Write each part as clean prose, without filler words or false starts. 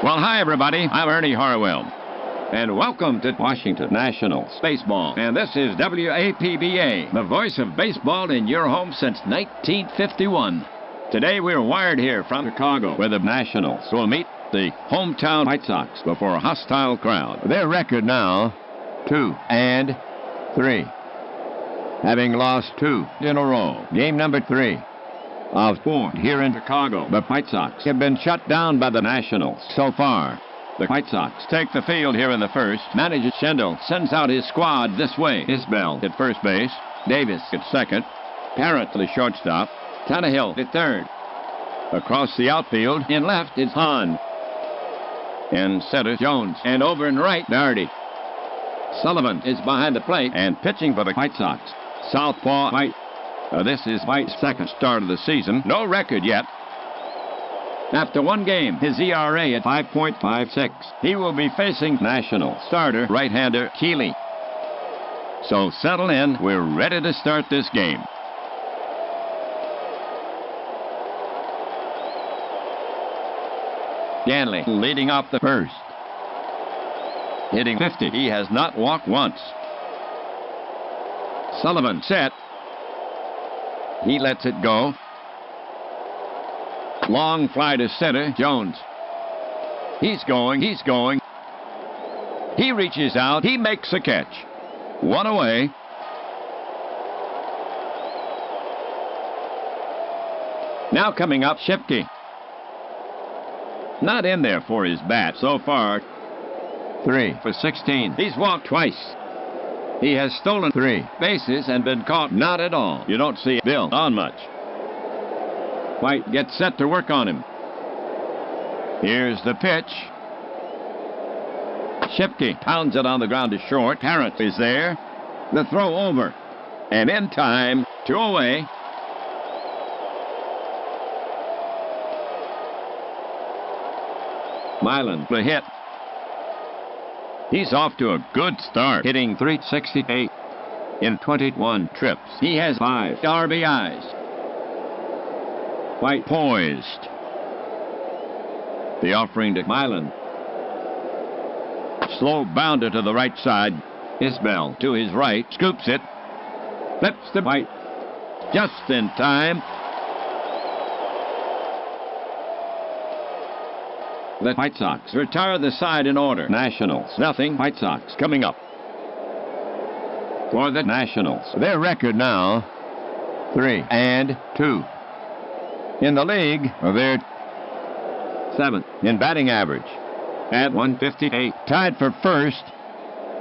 Well, hi, everybody. I'm Ernie Harwell. And welcome to Washington Nationals Baseball. And this is WAPBA, the voice of baseball in your home since 1951. Today we're wired here from Chicago, where the Nationals will meet the hometown White Sox before a hostile crowd. Their record now, 2-3. Having lost 2 in a row. Game number 3 of 4 here in Chicago. The White Sox have been shut down by the Nationals so far. The White Sox take the field here in the first. Manager Schendel sends out his squad this way. Isbell at first base. Davis at second. Parrott to the shortstop. Tannehill at third. Across the outfield in left is Hahn. In center, Jones. And over in right, Doherty. Sullivan is behind the plate and pitching for the White Sox. Southpaw White. This is White's second start of the season. No record yet. After one game, his ERA at 5.56. He will be facing National starter right-hander Keeley. So settle in. We're ready to start this game. Ganley leading off the first. Hitting 50. He has not walked once. Sullivan set. He lets it go. Long fly to center. Jones. He's going. He reaches out. He makes a catch. One away. Now coming up, Shipke. Not in there for his bat so far. 3 for 16. He's walked twice. He has stolen 3 bases and been caught not at all. You don't see Bill on much. White gets set to work on him. Here's the pitch. Shipke pounds it on the ground to short. Parrott is there. The throw over. And in time, 2 away. Milan the hit. He's off to a good start, hitting .368 in 21 trips. He has 5 RBIs. White poised. The offering to Milan. Slow bounder to the right side. Isbell to his right. Scoops it. Flips to White. Just in time. The White Sox retire the side in order. Nationals, nothing. White Sox coming up. For the Nationals, their record now, 3-2. In the league, they're 7th in batting average at 158. Tied for first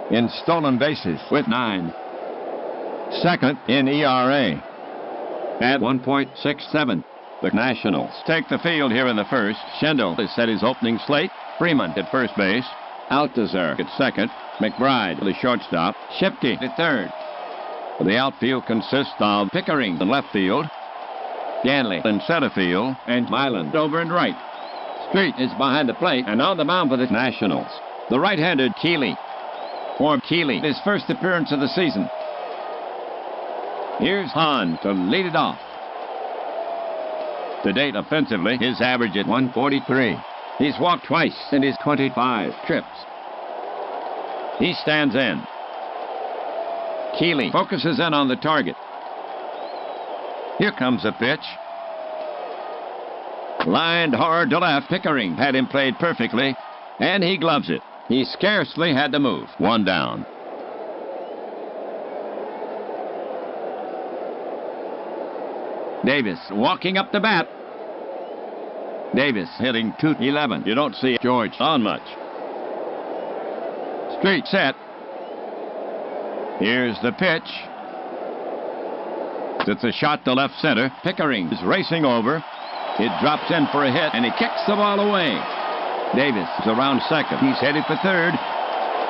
in stolen bases with 9. Second in ERA at 1.67. The Nationals take the field here in the first. Schendel has set his opening slate. Freeman at first base. Altazar at second. McBride the shortstop. Shipke at third. The outfield consists of Pickering in left field. Ganley in center field. And Milan over in right. Street is behind the plate and on the mound for the Nationals. The right-handed Keeley. For Keeley, his first appearance of the season. Here's Hahn to lead it off. To date, offensively, his average at 143. He's walked twice in his 25 trips. He stands in. Keeley focuses in on the target. Here comes a pitch. Lined hard to left. Pickering had him played perfectly, and he gloves it. He scarcely had to move. 1 down. Davis walking up the bat. Davis hitting .211. You don't see George on much. Street set. Here's the pitch. It's a shot to left center. Pickering is racing over. It drops in for a hit, and he kicks the ball away. Davis is around second. He's headed for third.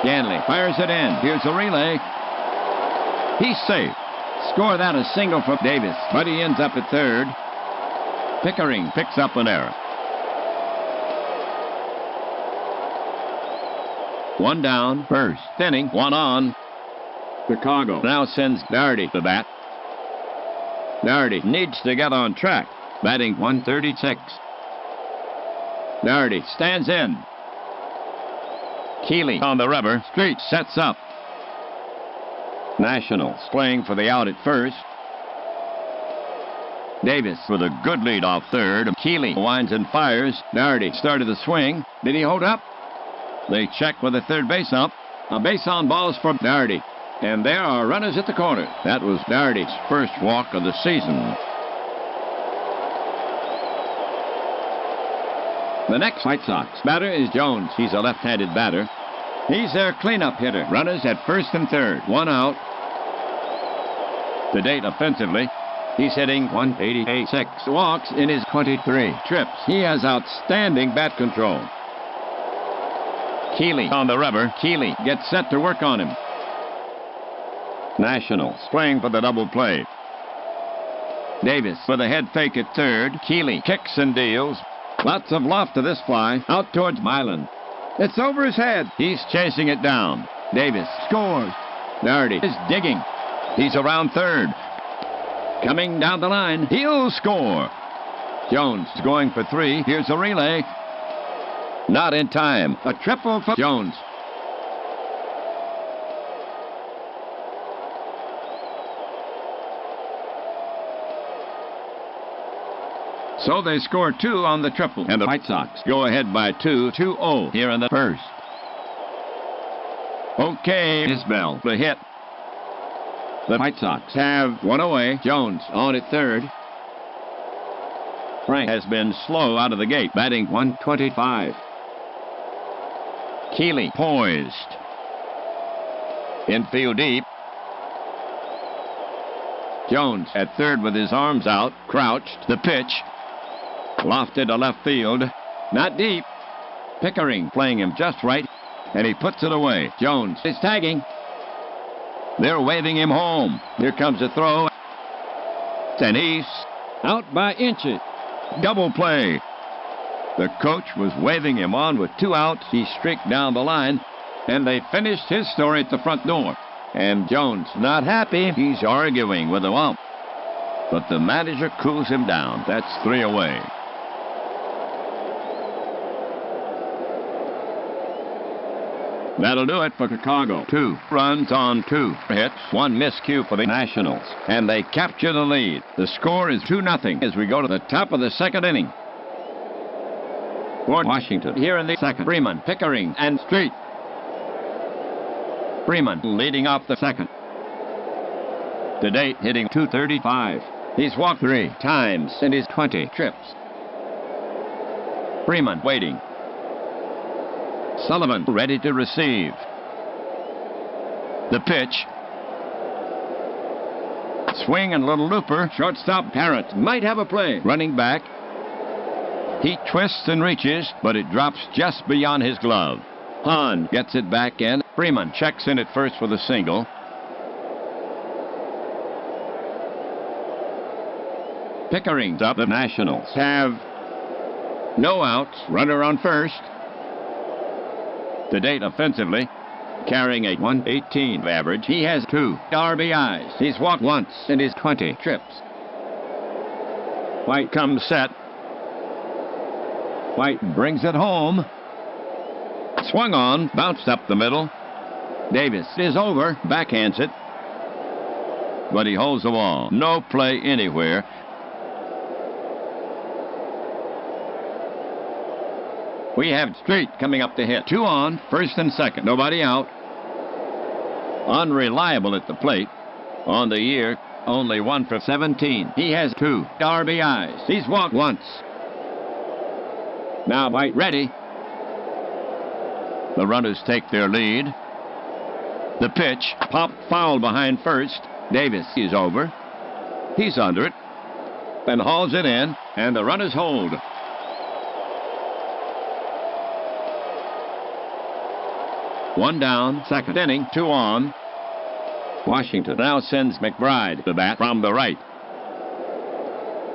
Ganley fires it in. Here's a relay. He's safe. Score that a single from Davis, but he ends up at third. Pickering picks up an error. 1 down, first inning, 1 on. Chicago now sends Doherty to bat. Doherty needs to get on track, batting .136. Doherty stands in. Keeley on the rubber. Street sets up. Nationals playing for the out at first. Davis with a good lead off third. Keeley winds and fires. Doherty started the swing. Did he hold up? They check with the third base ump. A base on balls for Doherty. And there are runners at the corner. That was Doherty's first walk of the season. The next White Sox batter is Jones. He's a left-handed batter. He's their cleanup hitter. Runners at first and third. One out. To date offensively, he's hitting 188. 6 walks in his 23 trips. He has outstanding bat control. Keeley on the rubber. Keeley gets set to work on him. Nationals playing for the double play. Davis with a head fake at third. Keeley kicks and deals. Lots of loft to this fly. Out towards Milan. It's over his head. He's chasing it down. Davis scores. Doherty is digging. He's around third. Coming down the line. He'll score. Jones is going for 3. Here's a relay. Not in time. A triple for Jones. So they score 2 on the triple, and the White Sox go ahead by 2-0 here in the first. Okay, Isbell, the hit. The White Sox have one away. Jones on at third. Frank has been slow out of the gate, batting 125. Keeley poised. Infield deep. Jones at third with his arms out, crouched. The pitch. Lofted to left field. Not deep. Pickering playing him just right, and he puts it away. Jones is tagging. They're waving him home. Here comes the throw. And he's out by inches. Double play. The coach was waving him on with 2 outs. He streaked down the line, and they finished his story at the front door. And Jones not happy. He's arguing with the ump. But the manager cools him down. That's 3 away. That'll do it for Chicago. 2 runs on 2 hits, 1 miscue for the Nationals, and they capture the lead. The score is 2-0 as we go to the top of the second inning. For Washington, here in the second, Freeman, Pickering, and Street. Freeman leading off the second. To date, hitting .235. He's walked 3 times in his 20 trips. Freeman waiting. Sullivan ready to receive. The pitch. Swing and little looper. Shortstop Parrott might have a play. Running back. He twists and reaches, but it drops just beyond his glove. Hahn gets it back in. Freeman checks in at first for the single. Pickering's up. The Nationals have no outs. Runner on first. To date offensively, carrying a 118 average, he has 2 RBIs. He's walked once in his 20 trips. White comes set. White brings it home. Swung on, bounced up the middle. Davis is over, backhands it. But he holds the ball. No play anywhere. We have Street coming up to hit. 2 on, first and second. Nobody out. Unreliable at the plate. On the year, only 1 for 17. He has 2 RBIs. He's walked once. Now White ready. The runners take their lead. The pitch, popped foul behind first. Davis is over. He's under it. And hauls it in, and the runners hold. One down, second inning, 2 on. Washington now sends McBride to bat from the right.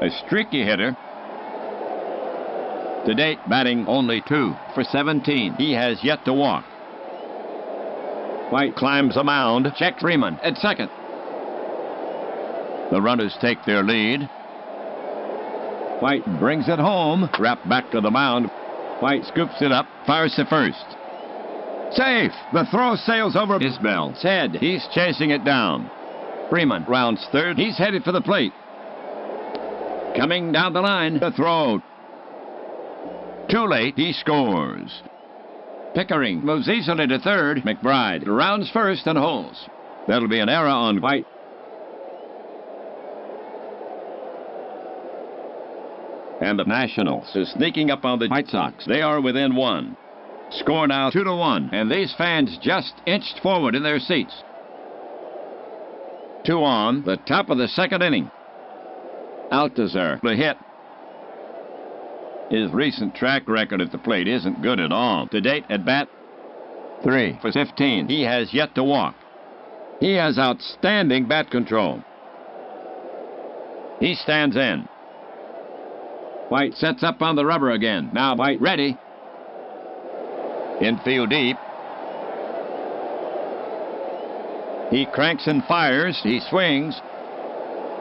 A streaky hitter. To date, batting only 2 for 17. He has yet to walk. White climbs the mound. Checks Freeman at second. The runners take their lead. White brings it home. Wrapped back to the mound. White scoops it up. Fires to first. Safe. The throw sails over Isbell's head. He's chasing it down. Freeman rounds third. He's headed for the plate. Coming down the line. The throw. Too late. He scores. Pickering moves easily to third. McBride rounds first and holds. That'll be an error on White. And the Nationals is sneaking up on the White Sox. They are within one. Score now 2-1, and these fans just inched forward in their seats. 2 on, the top of the second inning. Alcazar, the hit. His recent track record at the plate isn't good at all. To date, at bat, 3 for 15. He has yet to walk. He has outstanding bat control. He stands in. White sets up on the rubber again. Now White ready. Infield deep. He cranks and fires. He swings.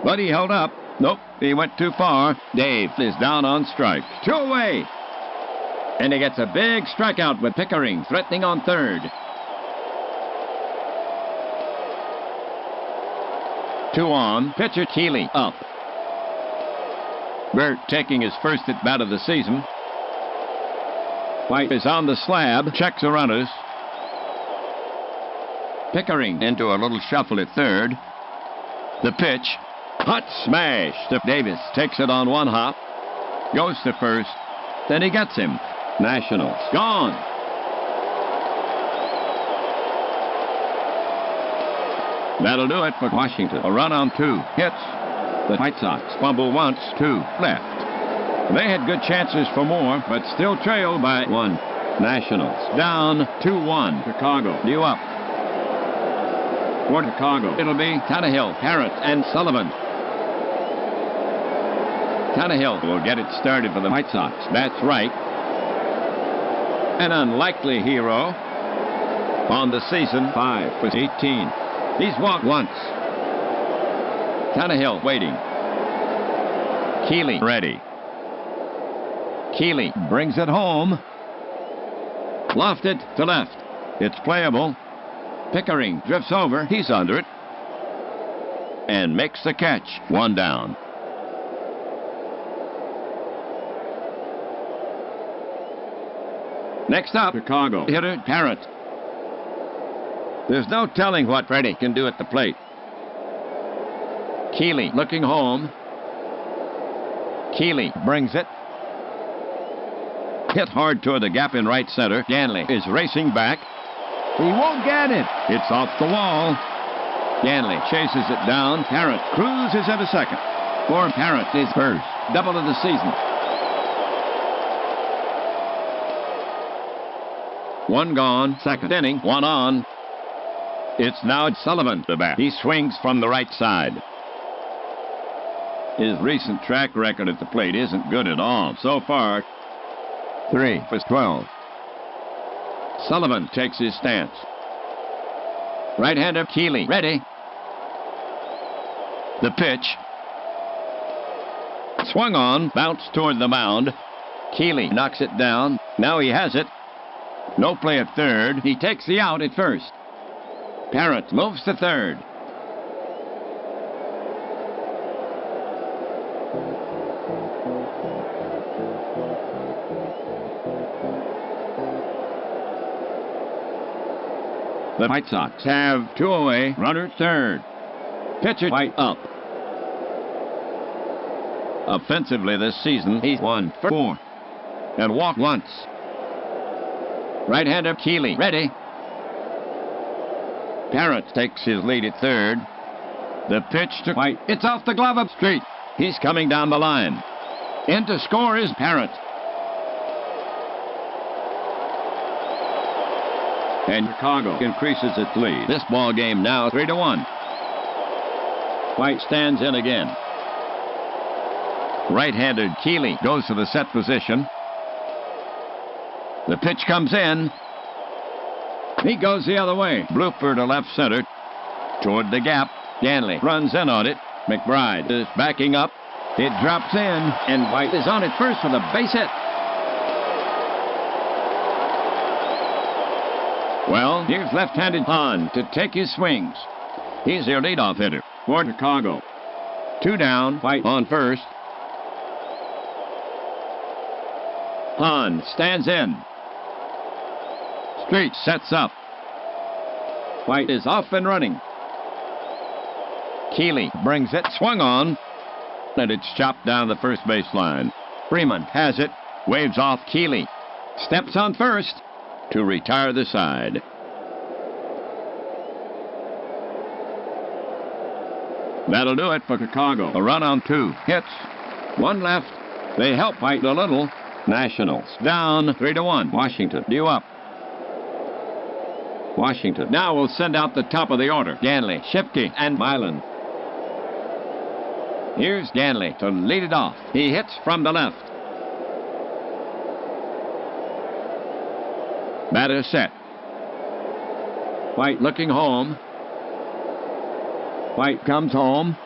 But he held up. Nope, he went too far. Dave is down on strike. 2 away. And he gets a big strikeout with Pickering threatening on third. 2 on. Pitcher Keeley up. Burt taking his first at bat of the season. White is on the slab. Checks the runners. Pickering into a little shuffle at third. The pitch. Hot smash to Davis. Takes it on one hop. Goes to first. Then he gets him. Nationals gone. That'll do it for Washington. A run on 2. Hits. The White Sox fumble once. 2 left. They had good chances for more, but still trail by 1. Nationals down 2-1. Chicago due up. For Chicago, it'll be Tannehill, Harris, and Sullivan. Tannehill will get it started for the White Sox. That's right. An unlikely hero. On the season, 5 for 18. He's walked once. Tannehill waiting. Keeley ready. Keeley brings it home. Lofted to left. It's playable. Pickering drifts over. He's under it. And makes the catch. 1 down. Next up, Chicago hitter Parrott. There's no telling what Freddie can do at the plate. Keeley looking home. Keeley brings it. Hit hard toward the gap in right center. Ganley is racing back. He won't get it. It's off the wall. Ganley chases it down. Parrott cruises into second. For Parrott is first. Double of the season. 1 gone. Second inning. 1 on. It's now Sullivan to bat. He swings from the right side. His recent track record at the plate isn't good at all. So far, 3 for 12. Sullivan takes his stance. Right-hander Keeley ready. The pitch. Swung on, bounced toward the mound. Keeley knocks it down. Now he has it. No play at third. He takes the out at first. Parrott moves to third. The White Sox have 2 away. Runner third. Pitcher White up. Offensively this season, he's 1 for 4. And walked once. Right-hander Keeley ready. Parrott takes his lead at third. The pitch to White. It's off the glove up street. He's coming down the line. In to score is Parrott. And Chicago increases its lead. This ball game now 3-1. White stands in again. Right-handed Keeley goes to the set position. The pitch comes in. He goes the other way. Blooper to left center. Toward the gap. Ganley runs in on it. McBride is backing up. It drops in, and White is on it first with a base hit. Well, here's left-handed Hahn to take his swings. He's their leadoff hitter for Chicago. 2 down, White on first. Hahn stands in. Street sets up. White is off and running. Keeley brings it, swung on, and it's chopped down the first baseline. Freeman has it, waves off Keeley, steps on first to retire the side. That'll do it for Chicago. A run on 2 hits, 1 left. They help White a little. Nationals down 3-1. Washington due up. Washington now will send out the top of the order. Ganley, Shipke, and Milan. Here's Ganley to lead it off. He hits from the left. Batter set. White looking home. White comes home.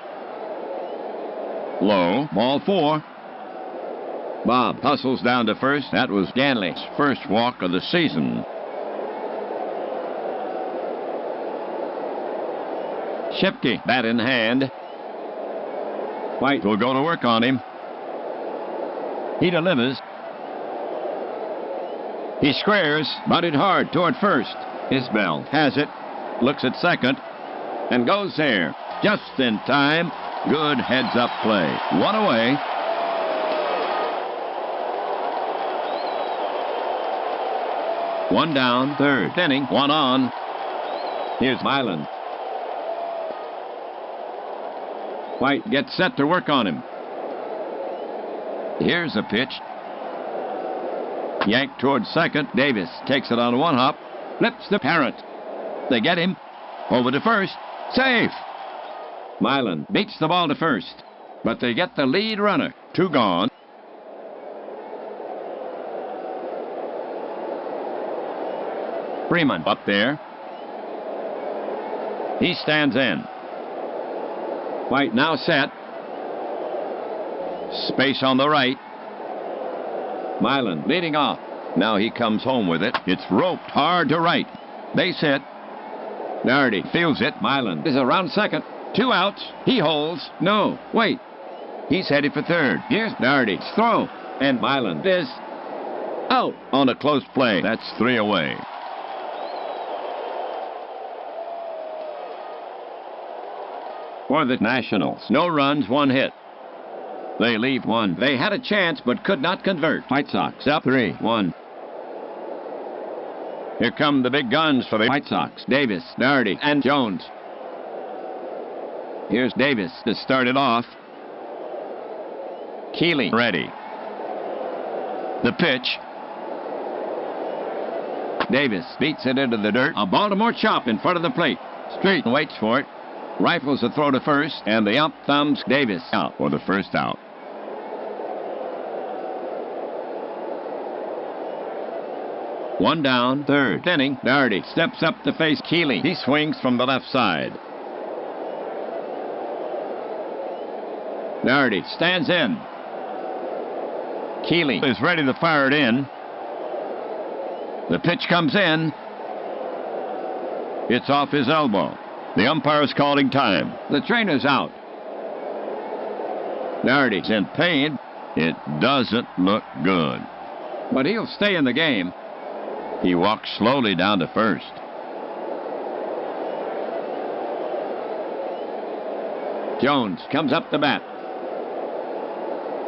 Low, ball 4. Bob hustles down to first. That was Ganley's first walk of the season. Shipke, bat in hand. White will go to work on him. He delivers. He squares, bunted hard toward first. Isbell has it, looks at second, and goes there. Just in time. Good heads-up play. 1 away. One down, third inning, 1 on. Here's Milan. White gets set to work on him. Here's a pitch. Yanked towards second. Davis takes it on 1 hop. Flips the Parrott. They get him. Over to first. Safe. Milan beats the ball to first. But they get the lead runner. 2 gone. Freeman up there. He stands in. White now set. Space on the right. Milan leading off. Now he comes home with it. It's roped hard to right. Base hit. Nardi fields it. Milan is around second. 2 outs. He holds. No, wait. He's headed for third. Here's Nardi's throw. And Milan is out on a close play. That's 3 away. For the Nationals, no runs, 1 hit. They leave 1. They had a chance but could not convert. White Sox up 3-1. Here come the big guns for the White Sox. Davis, Nardi, and Jones. Here's Davis to start it off. Keeley ready. The pitch. Davis beats it into the dirt. A Baltimore chop in front of the plate. Street waits for it. Rifles a throw to first, and the ump thumbs Davis out for the first out. One down, third inning. Nardi steps up to face Keeley. He swings from the left side. Nardi stands in. Keeley is ready to fire it in. The pitch comes in. It's off his elbow. The umpire's calling time. The trainer's out. Nardi's in pain. It doesn't look good. But he'll stay in the game. He walks slowly down to first. Jones comes up the bat.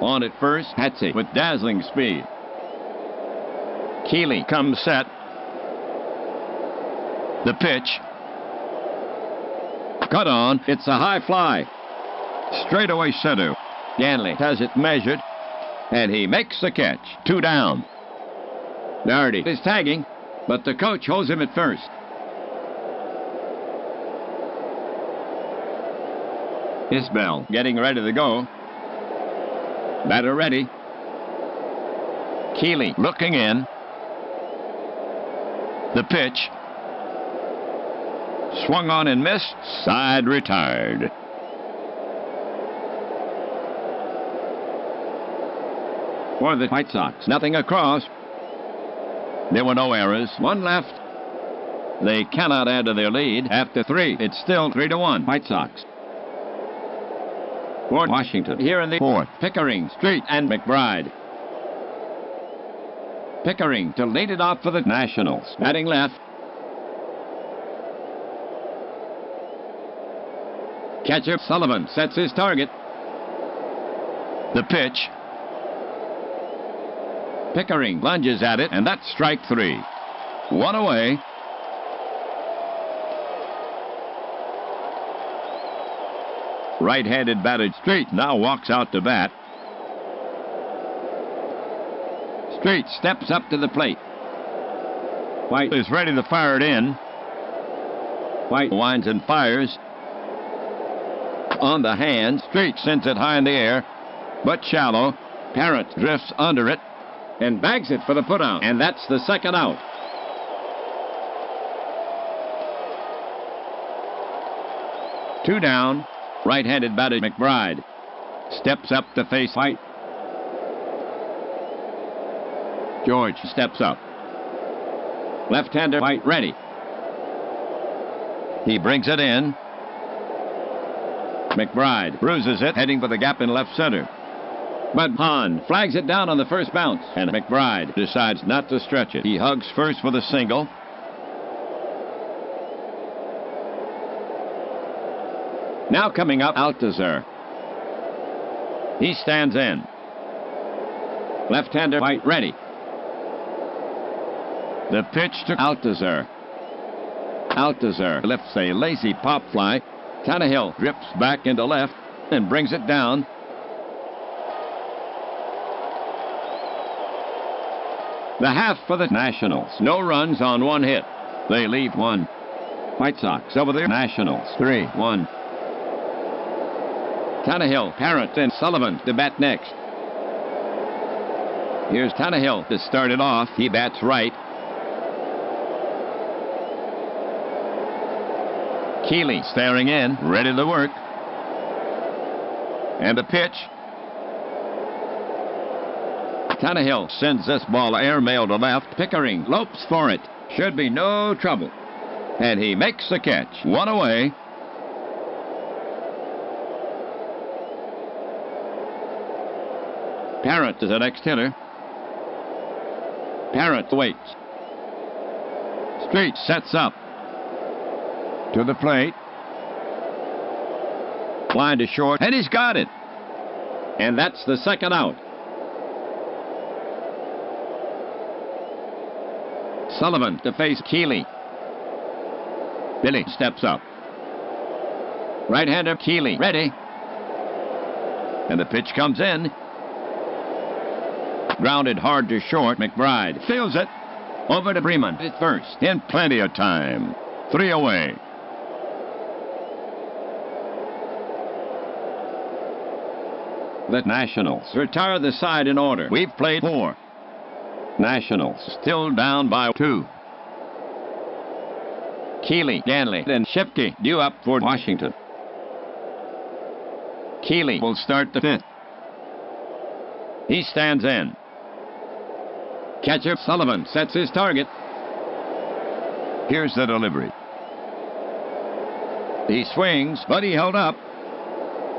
On at first, Hatsy with dazzling speed. Keeley comes set. The pitch. Cut on. It's a high fly. Straightaway center. Ganley has it measured, and he makes the catch. 2 down. Nardi is tagging, but the coach holds him at first. Isbell getting ready to go. Batter ready. Keeley looking in. The pitch. Swung on and missed. Side retired. For the White Sox, nothing across. There were no errors. 1 left. They cannot add to their lead. After 3, it's still 3-1. White Sox. For Washington, here in the 4th, Pickering, Street, and McBride. Pickering to lead it off for the Nationals. Batting left. Catcher Sullivan sets his target. The pitch. Pickering lunges at it, and that's strike 3. 1 away. Right-handed batter Street now walks out to bat. Street steps up to the plate. White is ready to fire it in. White winds and fires. On the hand, Street sends it high in the air, but shallow. Parrott drifts under it and bags it for the putout, and that's the second out. Two down. Right-handed batter McBride steps up to face White. George steps up. Left-hander White ready. He brings it in. McBride bruises it, heading for the gap in left center. But Hahn flags it down on the first bounce, and McBride decides not to stretch it. He hugs first for the single. Now coming up, Alcazar. He stands in. Left-hander White ready. The pitch to Alcazar. Alcazar lifts a lazy pop fly. Tannehill drifts back into left and brings it down. The half for the Nationals. No runs on 1 hit. They leave 1. White Sox over the Nationals. 3-1. Tannehill, Parrott, and Sullivan to bat next. Here's Tannehill to start it off. He bats right. Keeley staring in, ready to work. And the pitch. Tannehill sends this ball airmail to left. Pickering lopes for it. Should be no trouble. And he makes the catch. 1 away. Parrott is the next hitter. Parrott waits. Street sets up. To the plate. Line to short, and he's got it. And that's the second out. Sullivan to face Keeley. Billy steps up. Right-hander Keeley ready. And the pitch comes in. Grounded hard to short. McBride fields it. Over to Freeman at first. In plenty of time. 3 away. The Nationals retire the side in order. We've played 4. Nationals still down by 2. Keeley, Ganley, and Shipke due up for Washington. Keeley will start the 5th. He stands in. Catcher Sullivan sets his target. Here's the delivery. He swings, but he held up.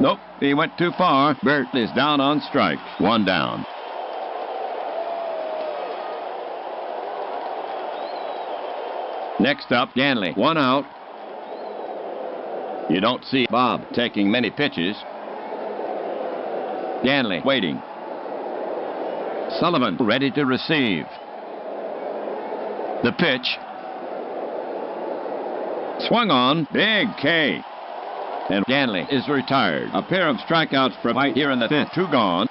Nope, he went too far. Bert is down on strike. 1 down. Next up, Ganley. 1 out. You don't see Bob taking many pitches. Ganley waiting. Sullivan ready to receive. The pitch. Swung on. Big K. And Ganley is retired. A pair of strikeouts for White here in the 5th. 2 gone.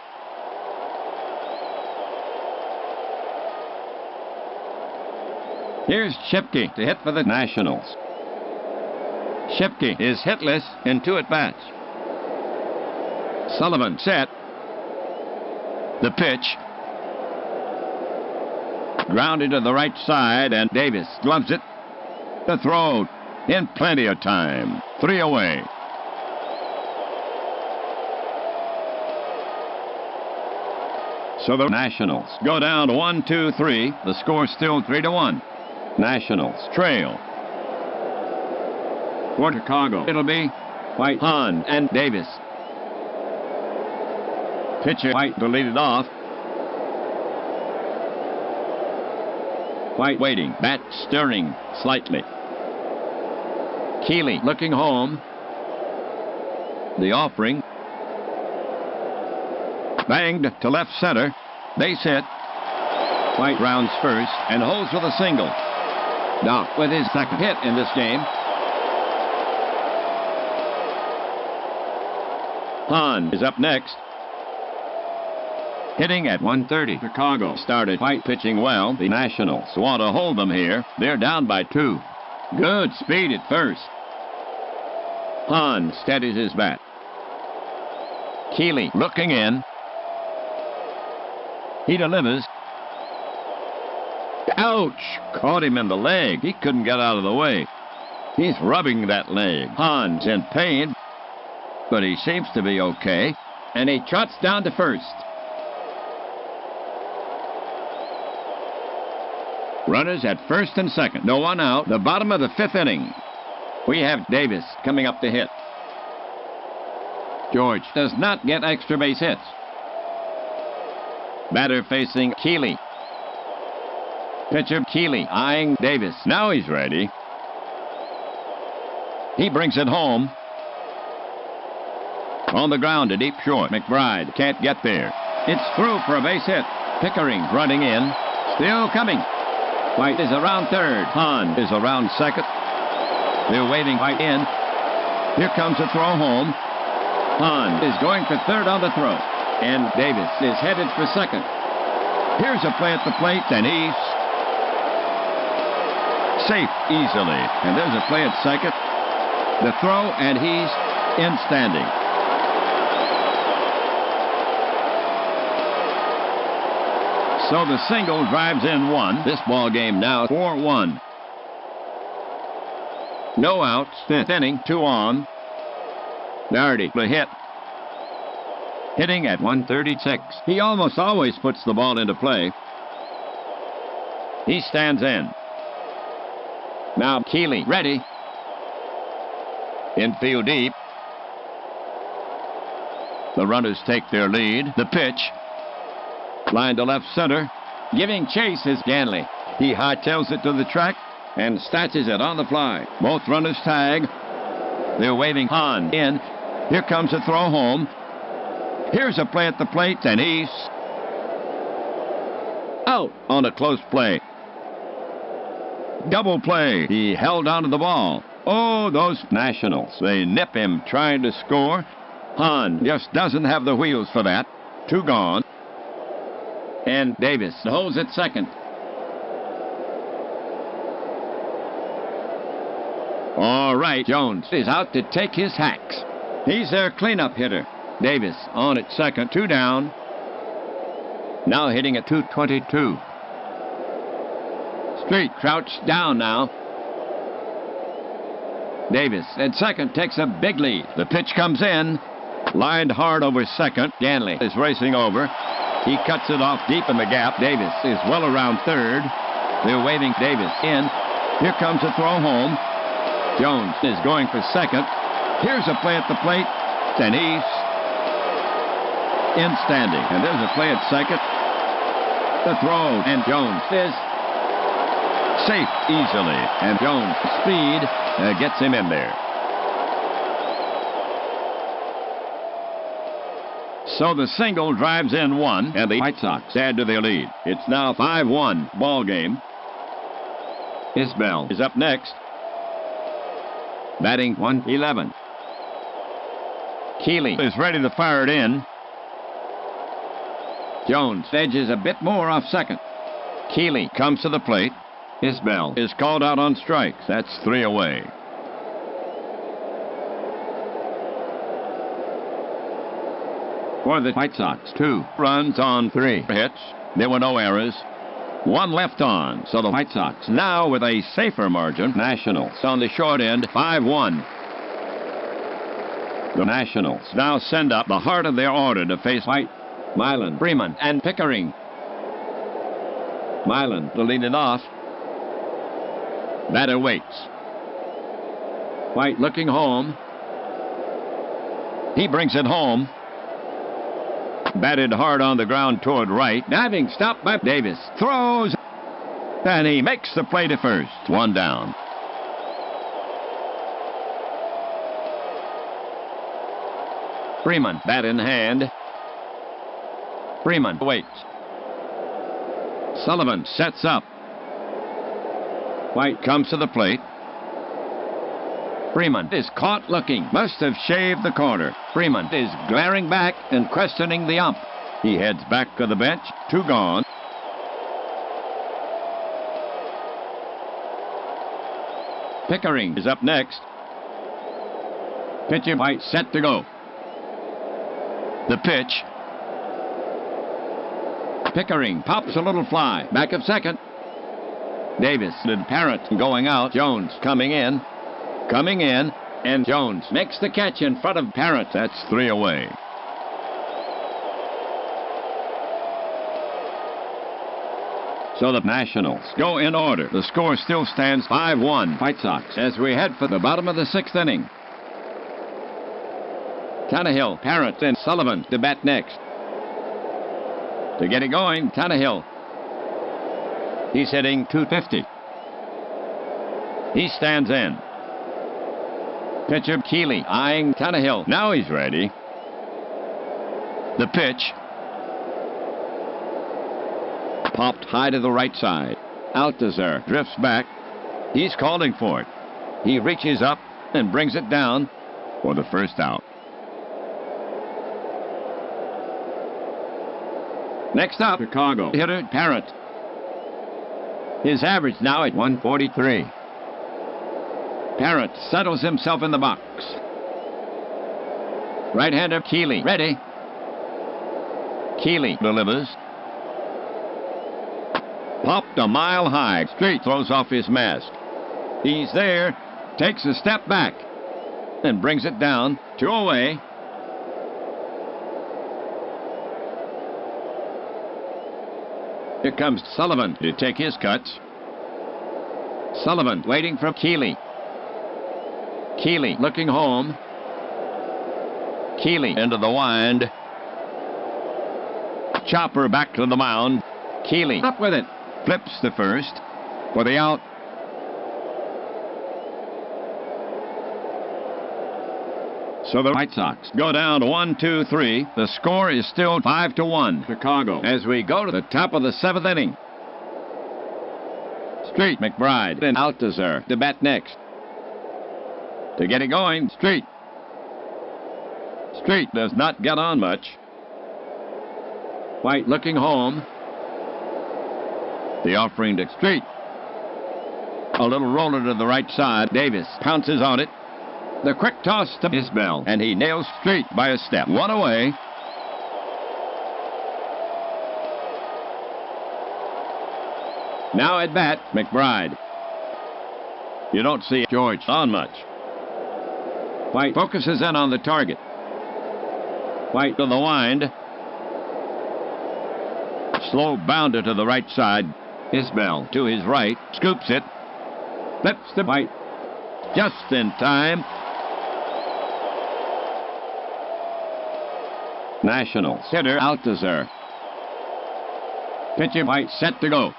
Here's Shipke to hit for the Nationals. Shipke is hitless in 2 at-bats. Sullivan set. The pitch. Grounded to the right side, and Davis gloves it. The throw in plenty of time. 3 away. So the Nationals go down 1-2-3. The score still 3-1. Nationals trail. For Chicago, it'll be White, Hahn, and Davis. Pitcher White to lead it off. White waiting, bat stirring slightly. Keeley looking home. The offering. Banged to left center. Base hit. White rounds first and holds with a single. Doc with his second hit in this game. Hahn is up next. Hitting at 130. Chicago started White pitching well. The Nationals want to hold them here. They're down by 2. Good speed at first. Hahn steadies his bat. Keeley looking in. He delivers. Ouch! Caught him in the leg. He couldn't get out of the way. He's rubbing that leg. Hahn's in pain, but he seems to be okay. And he trots down to first. Runners at first and second. No one out. The bottom of the 5th inning. We have Davis coming up to hit. George does not get extra base hits. Batter facing Keeley. Pitcher Keeley eyeing Davis. Now he's ready. He brings it home. On the ground to deep short. McBride can't get there. It's through for a base hit. Pickering running in. Still coming. White is around third. Hahn is around second. They're waiting White in. Here comes a throw home. Hahn is going for third on the throw. And Davis is headed for second. Here's a play at the plate, and he's safe easily. And there's a play at second. The throw, and he's in standing. So the single drives in 1. This ball game now 4-1. No outs. 5th inning. 2 on. Doherty the hit. Hitting at 136. He almost always puts the ball into play. He stands in. Now Keeley ready. Infield deep. The runners take their lead. The pitch. Line to left center. Giving chase is Ganley. He hightails it to the track and snatches it on the fly. Both runners tag. They're waving Hahn in. Here comes a throw home. Here's a play at the plate, and he's out on a close play. Double play. He held onto the ball. Oh, those Nationals. They nip him trying to score. Hahn just doesn't have the wheels for that. 2 gone. And Davis holds at second. All right, Jones is out to take his hacks. He's their cleanup hitter. Davis on at second, 2 down. Now hitting at 222. Street crouched down now. Davis at second takes a big lead. The pitch comes in. Lined hard over second. Ganley is racing over. He cuts it off deep in the gap. Davis is well around third. They're waving Davis in. Here comes a throw home. Jones is going for second. Here's a play at the plate, and he's in standing. And there's a play at second. The throw, and Jones is safe easily. And Jones' speed gets him in there. So the single drives in 1, and the White Sox add to their lead. It's now 5-1 ball game. Isbell is up next. Batting 111. Keeley is ready to fire it in. Jones edges a bit more off second. Keeley comes to the plate. Isbell is called out on strikes. That's 3 away. For the White Sox, 2 runs on 3 hits. There were no errors. 1 left on. So the White Sox now with a safer margin. Nationals on the short end, 5-1. The Nationals now send up the heart of their order to face White, Milan, Freeman, and Pickering. Milan to lead it off. Batter waits. White looking home. He brings it home. Batted hard on the ground toward right. Diving stop by Davis. Throws. And he makes the play to first. One down. Freeman, bat in hand. Freeman waits. Sullivan sets up. White comes to the plate. Freeman is caught looking. Must have shaved the corner. Freeman is glaring back and questioning the ump. He heads back to the bench. Two gone. Pickering is up next. Pitcher White set to go. The pitch. Pickering pops a little fly. Back of second. Davis and Parrott going out. Jones coming in. Coming in. And Jones makes the catch in front of Parrott. That's 3 away. So the Nationals go in order. The score still stands 5-1 White Sox as we head for the bottom of the 6th inning. Tannehill, Parrott, and Sullivan to bat next. To get it going, Tannehill. He's hitting .250. He stands in. Pitcher Keeley eyeing Tannehill. Now he's ready. The pitch. Popped high to the right side. Alcazar drifts back. He's calling for it. He reaches up and brings it down for the first out. Next up, Chicago hitter Parrott. His average now at 143. Parrott settles himself in the box. Right-hander Keeley ready. Keeley delivers. Popped a mile high. Street throws off his mask. He's there. Takes a step back. And brings it down. 2 away. Here comes Sullivan to take his cuts. Sullivan waiting for Keeley. Keeley looking home. Keeley into the wind. Chopper back to the mound. Keeley up with it. Flips to first for the out. So the White Sox go down 1-2-3. The score is still 5-1 Chicago as we go to the top of the 7th inning. Street, McBride, and Alcazar to bat next. To get it going, Street. Street does not get on much. White looking home. The offering to Street. A little roller to the right side. Davis pounces on it. The quick toss to Isbell, and he nails Street by a step. 1 away. Now at bat, McBride. You don't see George on much. White focuses in on the target. White to the wind. Slow bounder to the right side. Isbell to his right. Scoops it. Flips to White. Just in time. Nationals hitter Alcazar. Pitcher White set to go.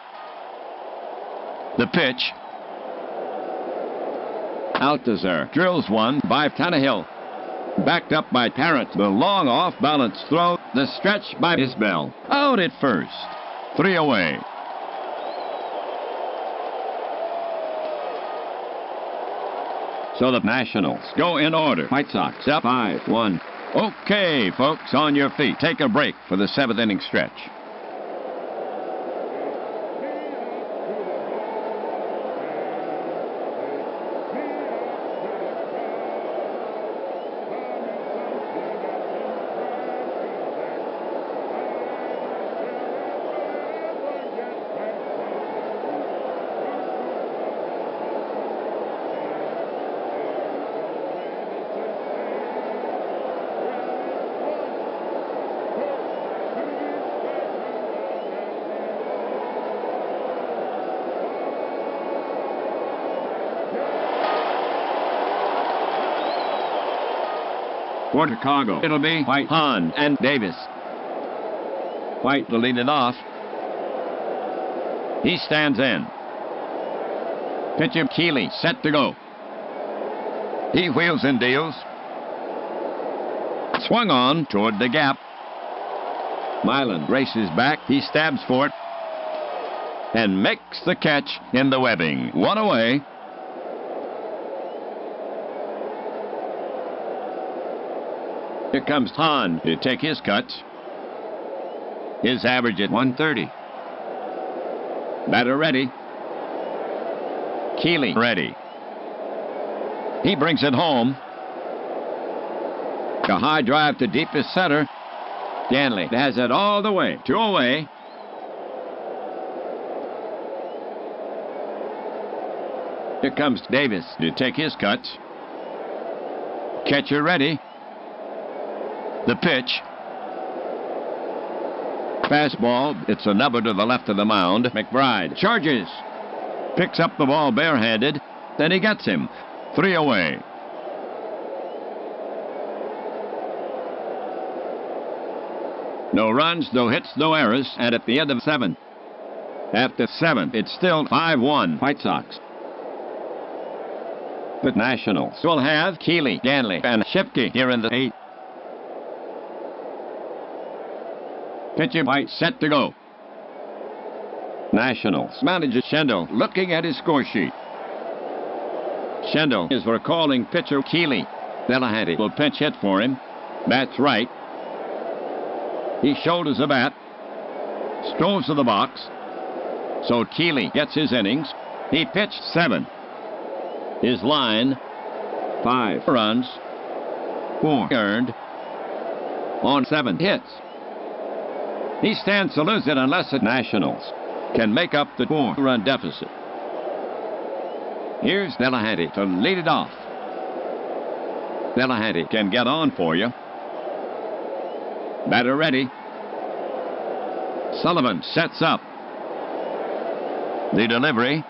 The pitch. Alcazar drills one by Tannehill. Backed up by Parrott. The long off-balance throw. The stretch by Isbell. Out at first. 3 away. So the Nationals go in order. White Sox up 5-1. Okay, folks, on your feet. Take a break for the 7th inning stretch. For Chicago, it'll be White, Hahn, and Davis. White to lead it off. He stands in. Pitcher Keeley set to go. He wheels and deals. Swung on toward the gap. Milan races back. He stabs for it and makes the catch in the webbing. One away. Here comes Hahn to take his cuts. His average at 130. Batter ready. Keeley ready. He brings it home. A high drive to deepest center. Ganley has it all the way. 2 away. Here comes Davis to take his cuts. Catcher ready. The pitch. Fastball. It's a nubber to the left of the mound. McBride charges. Picks up the ball barehanded. Then he gets him. 3 away. No runs, no hits, no errors, and at the end of 7. After 7, it's still 5-1 White Sox. The Nationals will have Keeley, Ganley, and Shipke here in the 8th. Pitcher White set to go. Nationals manager Schendel looking at his score sheet. Schendel is recalling pitcher Keeley. Delahanty will pinch hit for him. Bats right. He shoulders the bat. Strolls to the box. So Keeley gets his innings. He pitched 7. His line, 5 runs, 4 earned on 7 hits. He stands to lose it unless the Nationals can make up the 4-run deficit. Here's Delahanty to lead it off. Delahanty can get on for you. Batter ready. Sullivan sets up. The delivery.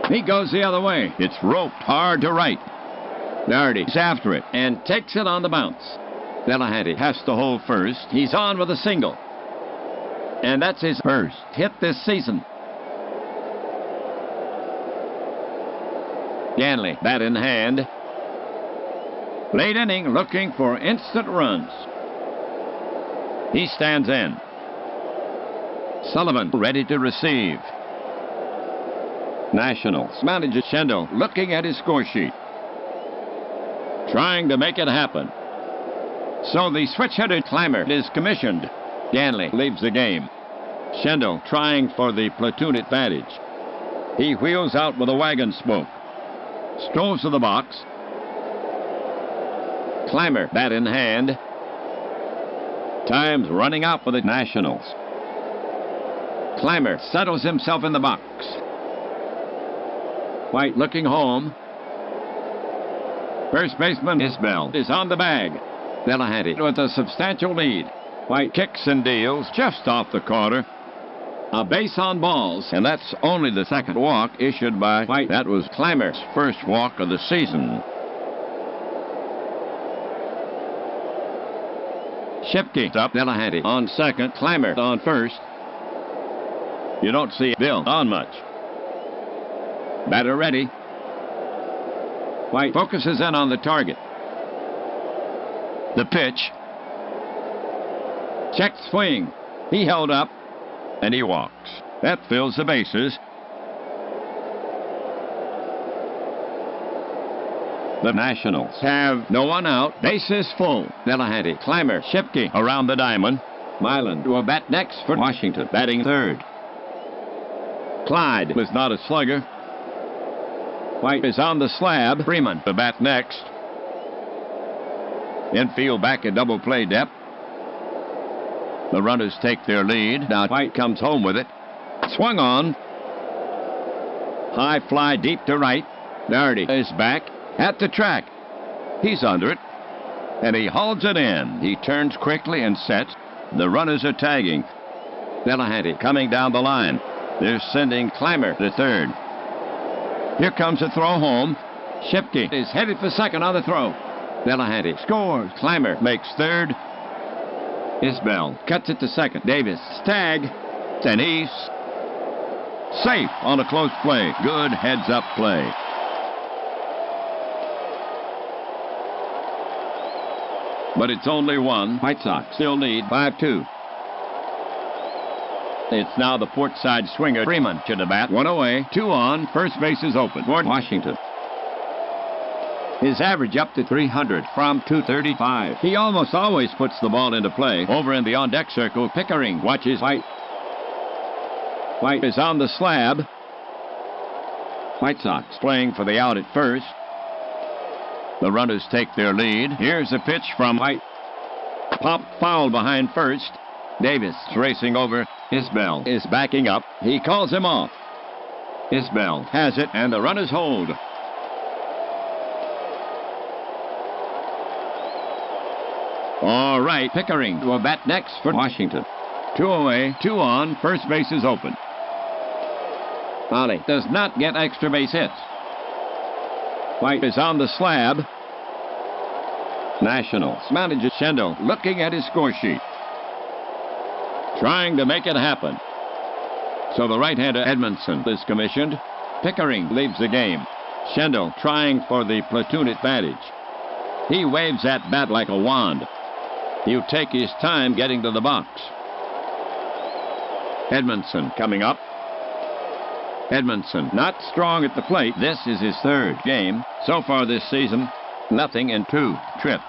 He goes the other way. It's roped hard to right. Doherty's after it and takes it on the bounce. Delahanty has to hold first. He's on with a single. And that's his first hit this season. Ganley, bat in hand. Late inning looking for instant runs. He stands in. Sullivan ready to receive. Nationals manager Schendel looking at his score sheet. Trying to make it happen. So the switch hitter Clymer is commissioned. Ganley leaves the game. Schendel trying for the platoon advantage. He wheels out with a wagon spoke. Strolls to the box. Clymer, bat in hand. Time's running out for the Nationals. Clymer settles himself in the box. White looking home. First baseman Isbell is on the bag. Delahanty with a substantial lead. White kicks and deals just off the corner. A base on balls, and that's only the second walk issued by White. That was Clymer's first walk of the season. Shipke up. Delahanty on second. Clymer on first. You don't see Bill on much. Batter ready. White focuses in on the target. The pitch. Check swing. He held up, and he walks. That fills the bases. The Nationals have no one out. Bases full. Delahanty, Clymer, Shipke around the diamond. Milan will bat next for Washington, batting third. Clyde was not a slugger. White is on the slab. Freeman to bat next. Infield back at double play depth. The runners take their lead. Now White comes home with it. Swung on. High fly deep to right. Doherty is back at the track. He's under it. And he hauls it in. He turns quickly and sets. The runners are tagging. Delahanty coming down the line. They're sending Clymer to third. Here comes a throw home. Shipke is headed for second on the throw. Delahanty scores. Clymer makes third. Isbell cuts it to second. Davis tag. And he's safe on a close play. Good heads-up play. But it's only one. White Sox still lead 5-2. It's now the port side swinger, Freeman, to the bat. One away, two on. First base is open for Washington. His average up to 300 from 235. He almost always puts the ball into play. Over in the on-deck circle, Pickering watches White. White is on the slab. White Sox playing for the out at first. The runners take their lead. Here's a pitch from White. Pop foul behind first. Davis racing over. Isbell is backing up. He calls him off. Isbell has it, and the runners hold. All right, Pickering will bat next for Washington. Two away, two on. First base is open. Ollie does not get extra base hits. White is on the slab. Nationals manager Schendel looking at his score sheet, trying to make it happen. So the right-hander Edmondson is commissioned. Pickering leaves the game. Schendel trying for the platoon advantage. He waves that bat like a wand. He'll take his time getting to the box. Edmondson coming up. Edmondson not strong at the plate. This is his third game so far this season. Nothing in 2 trips.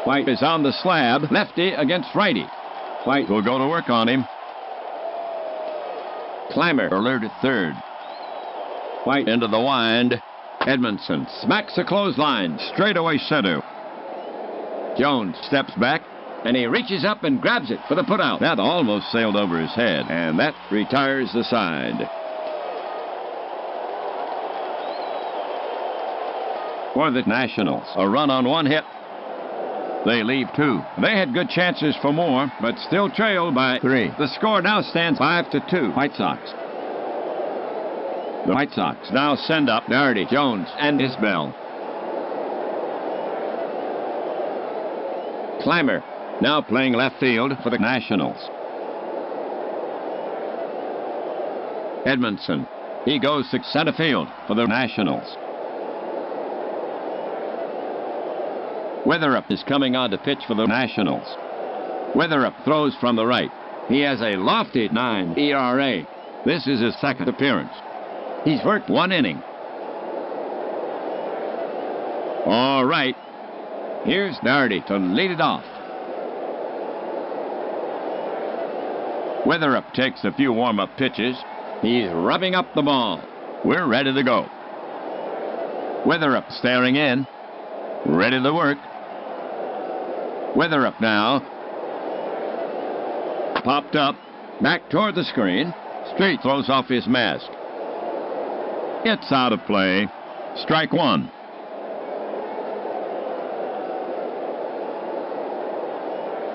White is on the slab. Lefty against righty. White will go to work on him. Clymer alert at third. White into the wind. Edmondson smacks a clothesline. Straightaway center. Jones steps back, and he reaches up and grabs it for the putout. That almost sailed over his head, and that retires the side. For the Nationals, a run on 1 hit. They leave 2. They had good chances for more, but still trailed by 3. The score now stands 5-2. White Sox. The White Sox now send up Doherty, Jones, and Isbell. Clymer now playing left field for the Nationals. Edmondson, he goes to center field for the Nationals. Weatherup is coming on to pitch for the Nationals. Weatherup throws from the right. He has a lofty 9 ERA. This is his second appearance. He's worked 1 inning. All right. Here's Doherty to lead it off. Weatherup takes a few warm-up pitches. He's rubbing up the ball. We're ready to go. Weatherup staring in. Ready to work. Weatherup now. Popped up. Back toward the screen. Street throws off his mask. It's out of play. Strike 1.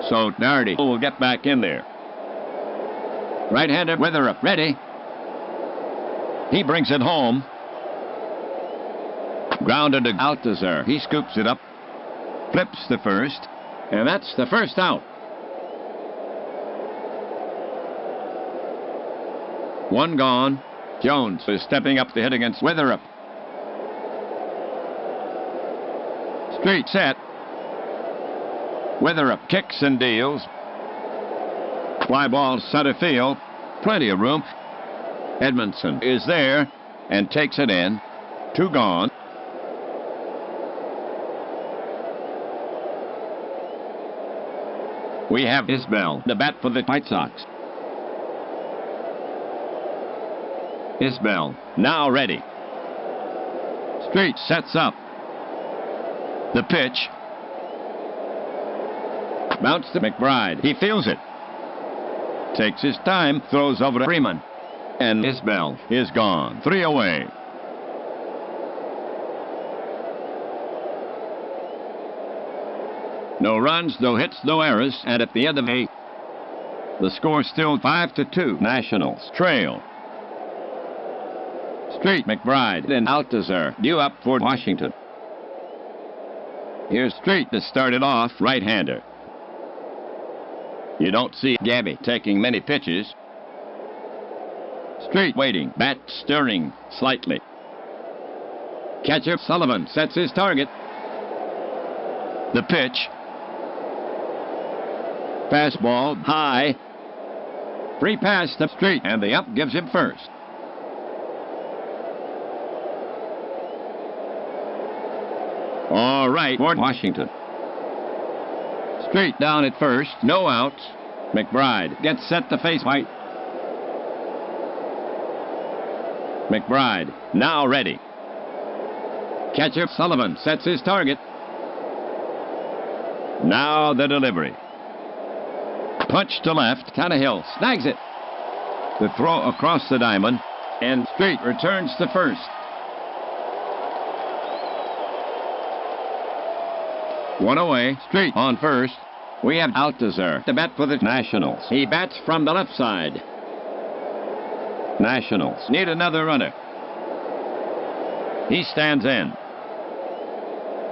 So Doherty will get back in there. Right-hander Weatherup ready. He brings it home. Grounded to Altazar. He scoops it up. Flips the first. And that's the first out. 1 gone. Jones is stepping up to hit against Weatherup. Street set. Weatherup kicks and deals. Fly ball center field. Plenty of room. Edmondson is there and takes it in. 2 gone. We have Isbell, the bat for the White Sox. Isbell now ready. Street sets up. The pitch. Bounce to McBride. He feels it. Takes his time. Throws over to Freeman. And Isbell is gone. 3 away. No runs, no hits, no errors. And at the end of 8, the score still 5-2. Nationals trail. Street, McBride, and Altazar due up for Washington. Here's Street to start it off, right-hander. You don't see Gabby taking many pitches. Street waiting, bat stirring slightly. Catcher Sullivan sets his target. The pitch. Fastball high. Free pass to Street, and the up gives him first. All right for Washington. Street down at first, no outs. McBride gets set to face White. McBride now ready. Catcher Sullivan sets his target. Now the delivery. Punch to left. Tannehill snags it. The throw across the diamond, and Street returns to first. One away. Street on first. We have Alcazar to bat for the Nationals. He bats from the left side. Nationals need another runner. He stands in.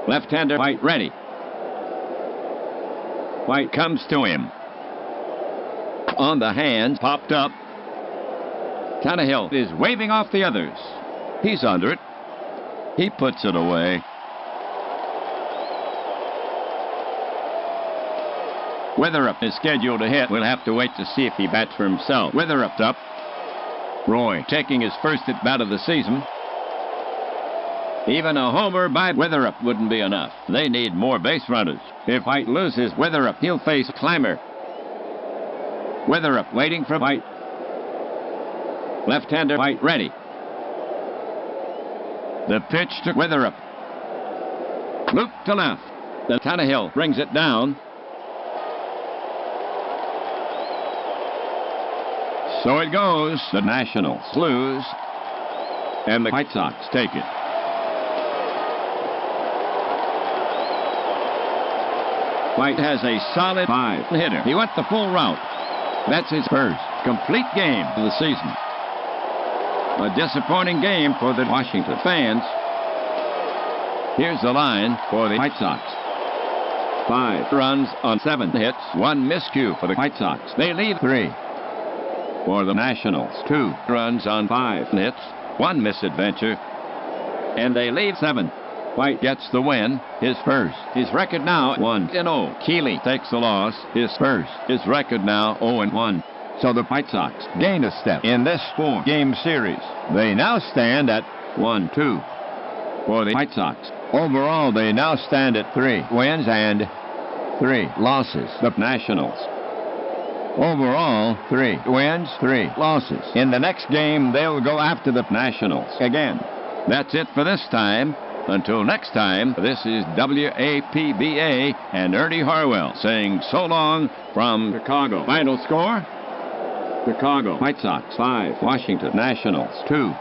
Left-hander White ready. White comes to him. On the hands, popped up. Tannehill is waving off the others. He's under it. He puts it away. Witherup is scheduled to hit. We'll have to wait to see if he bats for himself. Witherup's up. Roy taking his first at bat of the season. Even a homer by Witherup wouldn't be enough. They need more base runners. If White loses Witherup, he'll face Clymer. Witherup waiting for White. Left-hander White ready. The pitch to Witherup. Loop to left. The Tannehill brings it down. So it goes. The Nationals lose, and the White Sox take it. White has a solid 5-hitter. He went the full route. That's his first complete game of the season. A disappointing game for the Washington fans. Here's the line for the White Sox. 5 runs on 7 hits, 1 miscue for the White Sox. They lead 3. For the Nationals, 2 runs on 5 hits, 1 misadventure, and they lead 7. White gets the win, his first. His record now 1-0. Keeley takes the loss, his first. His record now 0-1. So the White Sox gain a step in this 4-game series. They now stand at 1-2 for the White Sox. Overall, they now stand at 3 wins and 3 losses. The Nationals. Overall, 3 wins, 3 losses. In the next game, they'll go after the Nationals again. That's it for this time. Until next time, this is WAPBA and Ernie Harwell saying so long from Chicago. Final score? Chicago White Sox 5, Washington Nationals 2.